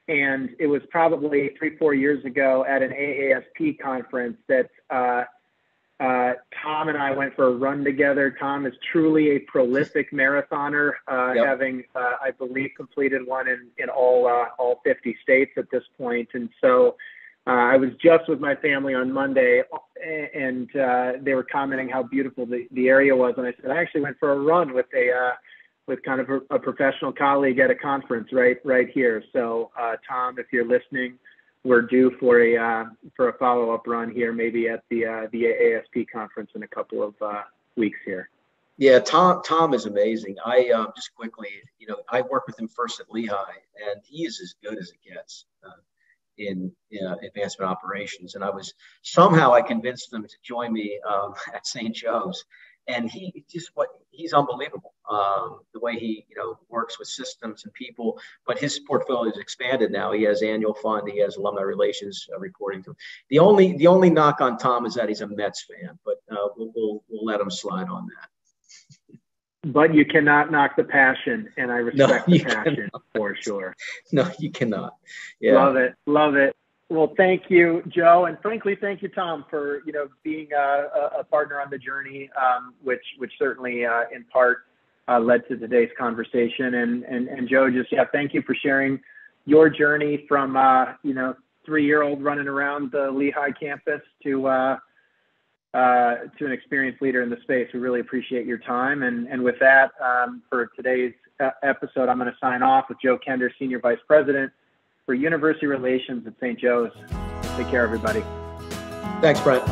And it was probably 3-4 years ago at an AASP conference that Tom and I went for a run together. Tom is truly a prolific marathoner, having, I believe, completed one in all 50 states at this point. And so I was just with my family on Monday, and they were commenting how beautiful the area was. And I said, I actually went for a run with kind of a professional colleague at a conference right here. So Tom, if you're listening, we're due for a follow-up run here, maybe at the AASP conference in a couple of weeks here. Yeah, Tom is amazing. I just quickly, I worked with him first at Lehigh, and he is as good as it gets in advancement operations. And I convinced them to join me at St. Joe's, and he's unbelievable. The way he works with systems and people, but his portfolio is expanded now. He has annual fund, he has alumni relations reporting to him. The only knock on Tom is that he's a Mets fan, but we'll let him slide on that. But you cannot knock the passion, and I respect the passion for sure. No, you cannot. Yeah. Love it. Well, thank you, Joe, and frankly, thank you, Tom, for being a partner on the journey, which certainly in part led to today's conversation. And Joe, just, thank you for sharing your journey from, 3-year-old running around the Lehigh campus to an experienced leader in the space. We really appreciate your time. And with that, for today's episode, I'm going to sign off with Joe Kender, Senior Vice President for University Relations at St. Joe's. Take care, everybody. Thanks, Brent.